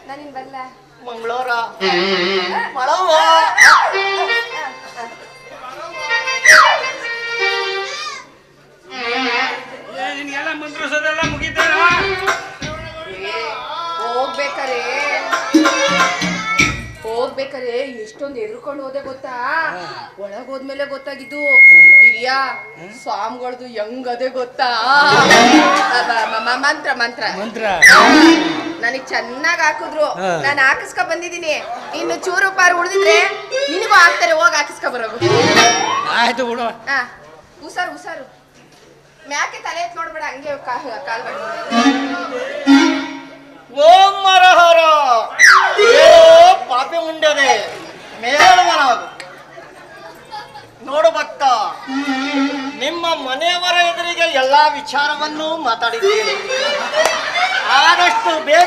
ನಾನಿನ್ ಬರ್ಲ ಮಂಗಳೂರ ಮಳವ ನಿನ್ಗೆಲ್ಲ ಮಂತ್ರಿಸೋದೆಲ್ಲ ಮುಗಿತಾರ ಹೋಗ್ಬೇಕಾರೆ ಎಷ್ಟೊಂದು ಎದುರ್ಕೊಂಡು ಹೋದೆ ಗೊತ್ತಾ. ಒಳಗೋದ್ಮೇಲೆ ಗೊತ್ತಾಗಿದ್ದು ಹಿರಿಯ ಸ್ವಾಮಿಗಳದು ಹೆಂಗದೆ ಗೊತ್ತಾ. ಮಂತ್ರ ಮಂತ್ರ ಮಂತ್ರ ನನಗ್ ಚೆನ್ನಾಗ್ ಹಾಕಿದ್ರು. ನಾನು ಹಾಕಿಸ್ಕೊ ಬಂದಿದ್ದೀನಿ. ಇನ್ನು ಚೂರು ಪಾರು ಉಳಿದಿದ್ರೆ ನಿನಗೂ ಹಾಕ್ತಾರೆ. ಹೋಗಿ ಹಾಕಿಸ್ಕೊ ಬರೋದು. ಆಯ್ತು ಬಿಡು. ಹುಷಾರು ಹುಷಾರು. ಮ್ಯಾಕೆ ತಲೆ ಎತ್ ನೋಡ್ಬೇಡ, ಹಂಗೆ ಕಾಲ್ ಬಡ. ಓಂ ಮರಹರ ಪಾಪಿ ಉಂಡದೆ ಮೇಳವನಾಗು. ನೋಡು ಭಕ್ತ, ನಿಮ್ಮ ಮನೆಯವರ ಎದುರಿಗೆ ಎಲ್ಲಾ ವಿಚಾರವನ್ನು ಮಾತಾಡಿದ್ದೇನೆ. ಆದಷ್ಟು ಬೇಗ